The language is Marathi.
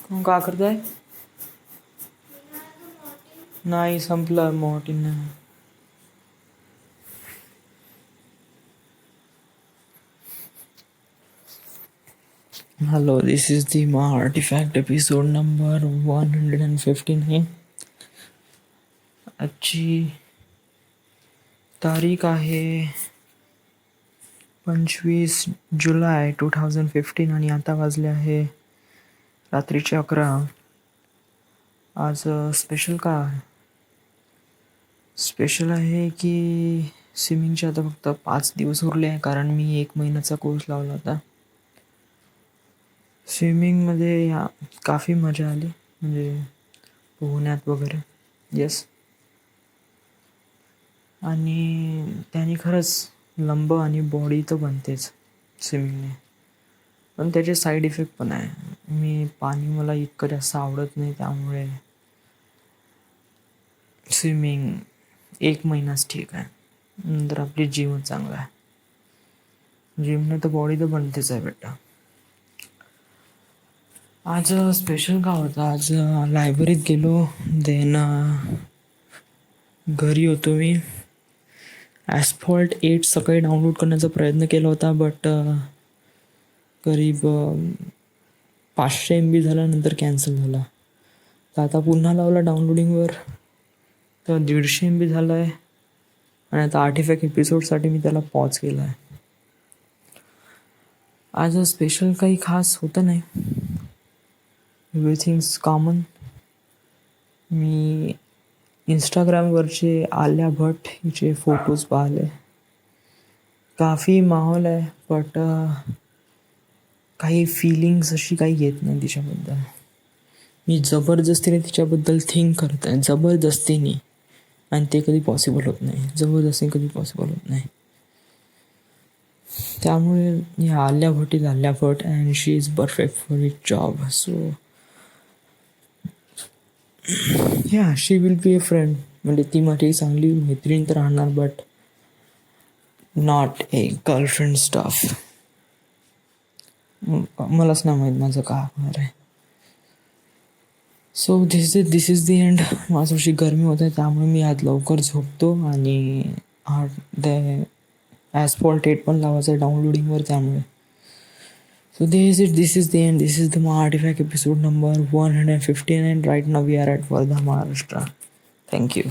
का करताय? नाही संपलं मॉर्टिन नाही. Hello, this is the Artifact episode number 159. आजची तारीख आहे 25 जुलै 2015 आणि आता वाजले आहे रात्रीचे 11. आज स्पेशल का आहे? स्पेशल आहे की स्विमिंगचे आता फक्त 5 दिवस उरले आहे, कारण मी 1 महिन्याचा कोर्स लावला होता. स्विमिंगमध्ये काफी मजा आली, म्हणजे पोहण्यात वगैरे. येस. आणि त्याने खरंच लंब आणि बॉडी तर बनतेच स्विमिंगने, पण त्याचे साईड इफेक्ट पण आहे. पाणी मला इतकं जास्त आवडत नाही, त्यामुळे स्विमिंग 1 महिनाच ठीक आहे, नंतर आपली जिमच चांगला आहे. जिमने तर बॉडी तर बनतेच आहे बेटा. आज स्पेशल का होतं? आज लायब्ररीत गेलो, देन घरी होतो मी. ॲस्फॉल्ट 8 सकाळी डाउनलोड करण्याचा प्रयत्न केला होता, बट करीब 500 MB झाल्यानंतर कॅन्सल झाला. तर आता पुन्हा लावला डाउनलोडिंगवर, तर 150 MB झाला आहे. आणि आता आर्टिफॅक्ट एपिसोडसाठी मी त्याला पॉज केला आहे. आज स्पेशल काही खास होतं नाही, एव्हरीथिंग्स कॉमन. मी इंस्टाग्रामवरचे आलिया भट हिचे फोटोज पाहिले. काफी माहोल आहे, बट काही फिलिंग्स अशी काही येत नाही तिच्याबद्दल. मी जबरदस्तीने तिच्याबद्दल थिंक करत आहे, जबरदस्तीने, आणि ते कधी पॉसिबल होत नाही. जबरदस्तीने कधी पॉसिबल होत नाही. त्यामुळे या Alia Bhatt is Alia Bhatt and she is perfect for it job. So yeah she will be a friend. म्हणजे ती माझी चांगली मैत्रीण तर राहणार, but not a girlfriend stuff. मलाच नाही माहीत माझं काय होणार आहे. So this is the end. माझ्याशी गरमी होत आहे, त्यामुळे मी आज लवकर झोपतो. आणि ॲस्फॉल्ट 8 पण लावायचं आहे डाउनलोडिंगवर, त्यामुळे. So this is the end. This is the Artifact episode number 159. Right now we are at Wardha, Maharashtra. Thank you.